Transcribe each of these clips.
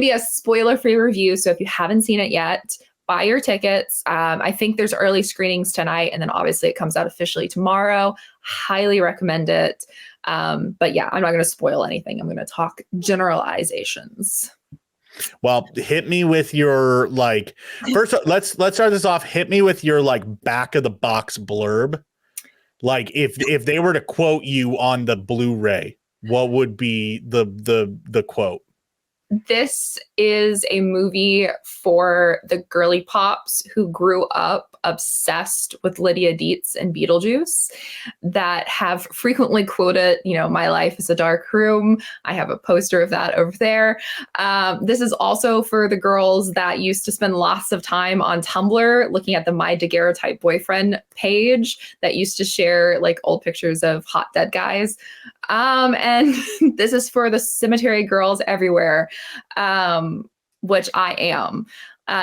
be a spoiler-free review, so if you haven't seen it yet, buy your tickets. I think there's early screenings tonight, and then obviously it comes out officially tomorrow. Highly recommend it. But yeah, I'm not going to spoil anything. I'm going to talk generalizations. Well, hit me with your first. Let's start this off. Hit me with your back of the box blurb. Like if they were to quote you on the Blu-ray, what would be the quote? This is a movie for the girly pops who grew up obsessed with Lydia Dietz and Beetlejuice, that have frequently quoted, my life is a dark room. I have a poster of that over there. This is also for the girls that used to spend lots of time on Tumblr looking at the My Daguerreotype Boyfriend page that used to share old pictures of hot dead guys. And this is for the cemetery girls everywhere, which I am.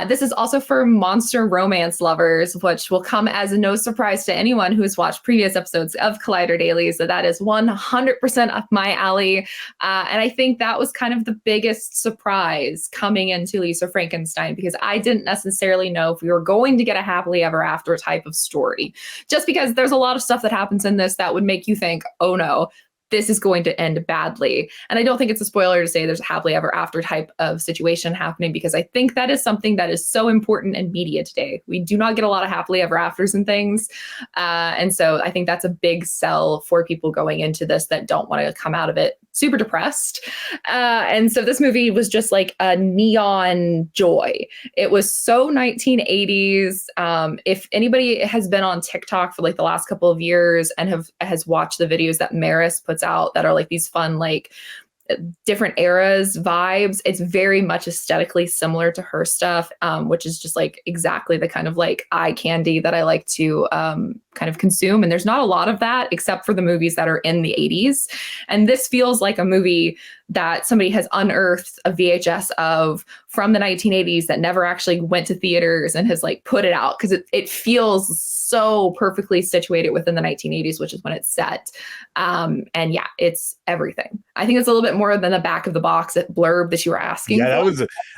This is also for monster romance lovers, which will come as no surprise to anyone who has watched previous episodes of Collider Dailies. So that is 100% up my alley. And I think that was kind of the biggest surprise coming into Lisa Frankenstein, because I didn't necessarily know if we were going to get a happily ever after type of story, just because there's a lot of stuff that happens in this that would make you think, oh no, this is going to end badly. And I don't think it's a spoiler to say there's a happily ever after type of situation happening, because I think that is something that is so important in media today. We do not get a lot of happily ever afters and things. And so I think that's a big sell for people going into this that don't want to come out of it super depressed. And so this movie was just like a neon joy. It was so 1980s. If anybody has been on TikTok for the last couple of years and has watched the videos that Maris puts out that are these fun different eras vibes, it's very much aesthetically similar to her stuff, which is just exactly the kind of eye candy that I like to kind of consume. And there's not a lot of that except for the movies that are in the 80s. And this feels like a movie that somebody has unearthed a VHS of from the 1980s that never actually went to theaters and has put it out, because it feels so perfectly situated within the 1980s, which is when it's set. And yeah, it's everything. I think it's a little bit more than the back of the box blurb that you were asking. Yeah,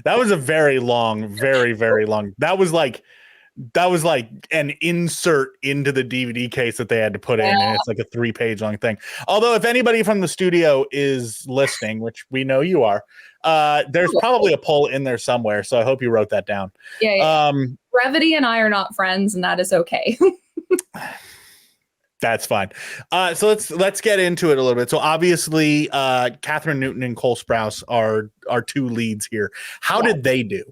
that was a very long, very, very long. That was like an insert into the DVD case that they had to put in, and it's a 3-page long thing. Although if anybody from the studio is listening, which we know you are, there's probably a poll in there somewhere, so I hope you wrote that down. Yeah. Brevity and I are not friends, and that is okay. That's fine. So let's get into it a little bit. So obviously, Kathryn Newton and Cole Sprouse are two leads here. How did they do?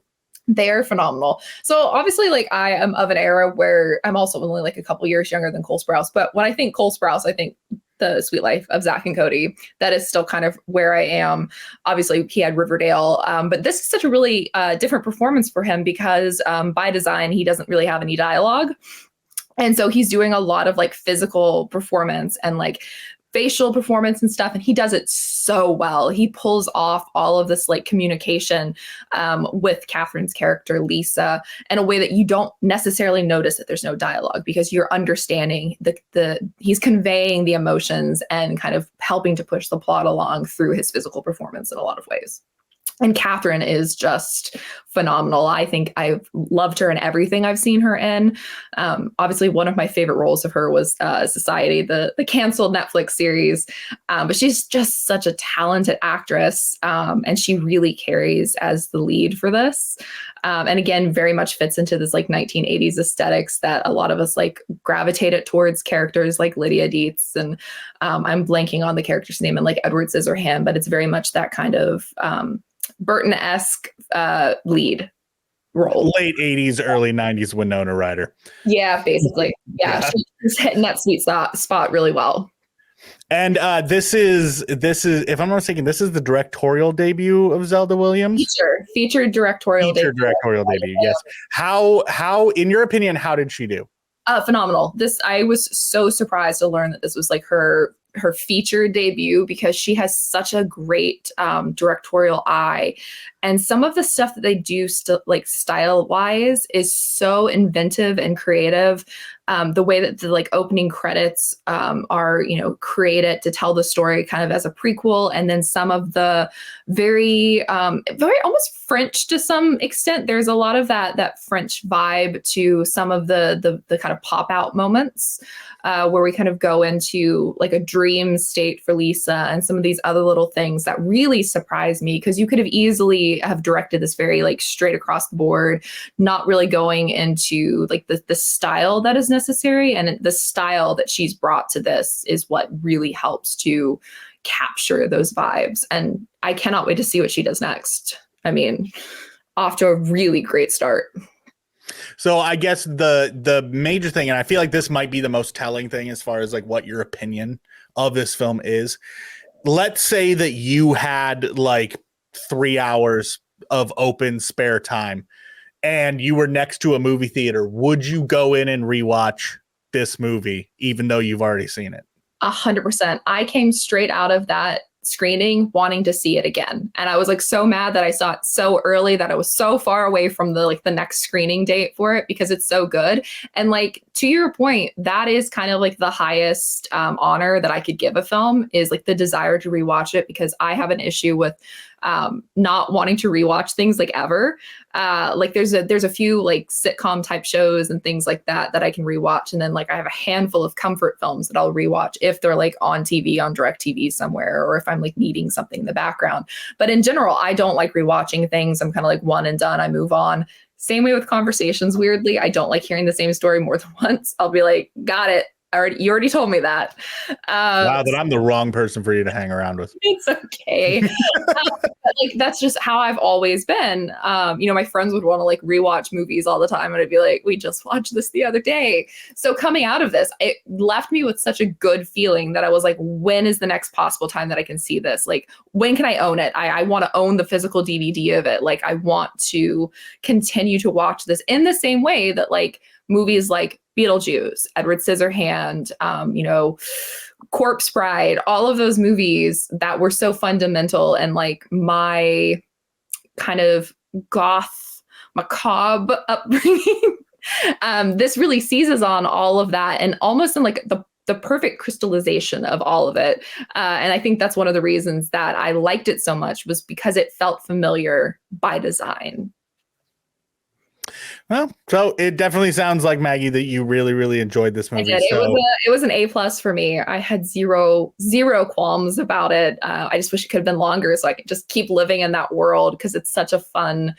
They are phenomenal. So obviously, I am of an era where I'm also only a couple years younger than Cole Sprouse. But when I think Cole Sprouse, I think The Sweet Life of Zach and Cody. That is still kind of where I am. Obviously, he had Riverdale. But this is such a really different performance for him, because by design, he doesn't really have any dialogue. And so he's doing a lot of physical performance and facial performance and stuff. And he does it so well. He pulls off all of this communication with Kathryn's character, Lisa, in a way that you don't necessarily notice that there's no dialogue, because you're understanding he's conveying the emotions and kind of helping to push the plot along through his physical performance in a lot of ways. And Kathryn is just phenomenal. I think I've loved her in everything I've seen her in. Obviously, one of my favorite roles of her was Society, the canceled Netflix series. But she's just such a talented actress. And she really carries as the lead for this. And again, very much fits into this 1980s aesthetics that a lot of us gravitated towards characters like Lydia Dietz. And I'm blanking on the character's name in Edward Scissorhands, but it's very much that kind of Burton-esque lead role. Late 80s, early 90s Winona Ryder. Yeah, basically. Yeah. She's hitting that sweet spot really well. And this is, if I'm not mistaken, this is the directorial debut of Zelda Williams. Featured directorial debut. Yes. How, in your opinion, how did she do? Phenomenal. I was so surprised to learn that this was her her feature debut because she has such a great directorial eye, and some of the stuff that they do like style wise is so inventive and creative. The way that the like opening credits are, you know, created to tell the story kind of as a prequel, and then some of the very almost French to some extent. There's a lot of that French vibe to some of the kind of pop out moments where we kind of go into like a dream state for Lisa and some of these other little things that really surprised me, because you could have easily have directed this very like straight across the board, not really going into like the style that is necessary, and the style that she's brought to this is what really helps to capture those vibes. And I cannot wait to see what she does next. I mean, off to a really great start. So I guess the major thing, and I feel like this might be the most telling thing as far as like what your opinion of this film is. Let's say that you had like 3 hours of open spare time and you were next to a movie theater. Would you go in and rewatch this movie, even though you've already seen it? 100%. I came straight out of that screening wanting to see it again, and I was like so mad that I saw it so early that I was so far away from the next screening date for it, because it's so good. And like, to your point, that is kind of like the highest honor that I could give a film, is like the desire to rewatch it, because I have an issue with not wanting to rewatch things like ever. Like there's a few like sitcom type shows and things like that I can rewatch, and then like I have a handful of comfort films that I'll rewatch if they're like on TV, on DirecTV somewhere, or if I'm like needing something in the background. But in general, I don't like rewatching things. I'm kind of like one and done. I move on. Same way with conversations. Weirdly, I don't like hearing the same story more than once. I'll be like, got it. You already told me that. Wow, that I'm the wrong person for you to hang around with. It's okay. Like that's just how I've always been. You know, my friends would want to like rewatch movies all the time, and I'd be like, we just watched this the other day. So coming out of this, it left me with such a good feeling that I was like, when is the next possible time that I can see this? Like, when can I own it? I want to own the physical DVD of it. Like, I want to continue to watch this in the same way that like movies like Beetlejuice, Edward Scissorhand, you know, Corpse Bride, all of those movies that were so fundamental and like my kind of goth, macabre upbringing. This really seizes on all of that, and almost in like the perfect crystallization of all of it. And I think that's one of the reasons that I liked it so much, was because it felt familiar by design. Well, so it definitely sounds like, Maggie, that you really, really enjoyed this movie. I did. So It was an A+ for me. I had zero qualms about it. I just wish it could have been longer so I could just keep living in that world, because it's such a fun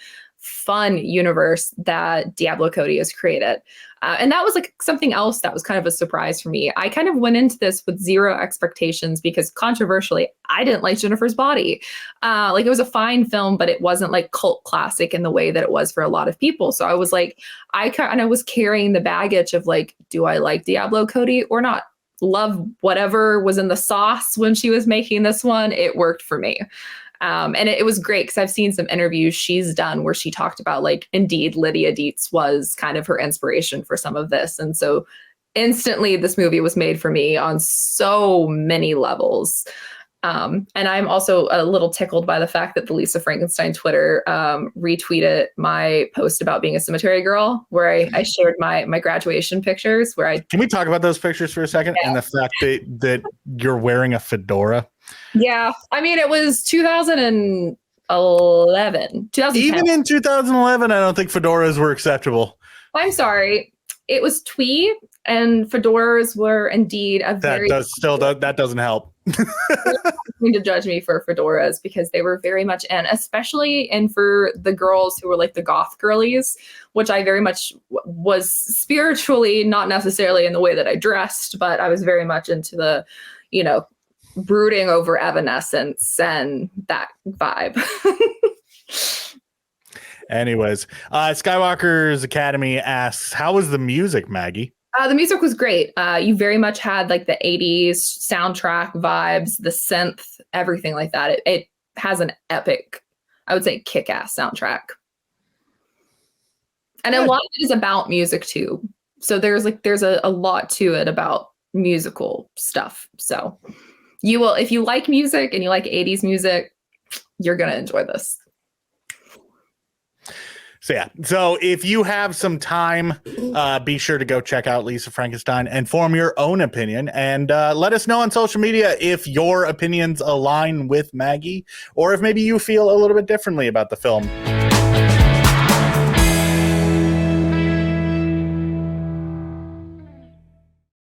universe that Diablo Cody has created. And that was like something else that was kind of a surprise for me. I kind of went into this with zero expectations, because controversially, I didn't like Jennifer's Body. Like, it was a fine film, but it wasn't like cult classic in the way that it was for a lot of people. So I was like, I kind of was carrying the baggage of like, do I like Diablo Cody or not? Love whatever was in the sauce when she was making this one. It worked for me. And it was great, because I've seen some interviews she's done where she talked about like, indeed, Lydia Dietz was kind of her inspiration for some of this. And so instantly this movie was made for me on so many levels. And I'm also a little tickled by the fact that the Lisa Frankenstein Twitter retweeted my post about being a cemetery girl, where I shared my graduation pictures. Can we talk about those pictures for a second? Yeah. And the fact that you're wearing a fedora? Yeah. I mean, it was 2011. Even in 2011, I don't think fedoras were acceptable. I'm sorry. It was twee, and fedoras were indeed that doesn't help. To judge me for fedoras, because they were very much in, especially and for the girls who were like the goth girlies, which I very much was spiritually, not necessarily in the way that I dressed, but I was very much into the, you know, brooding over Evanescence and that vibe. Anyways, Skywalker's Academy asks, how was the music, Maggie? The music was great. You very much had like the 80s soundtrack vibes, the synth, everything like that. It has an epic, I would say, kick-ass soundtrack. And a lot of it is about music too. So there's a lot to it about musical stuff. So you will, if you like music and you like 80s music, you're going to enjoy this. So yeah, so if you have some time, be sure to go check out Lisa Frankenstein and form your own opinion, and let us know on social media if your opinions align with Maggie, or if maybe you feel a little bit differently about the film.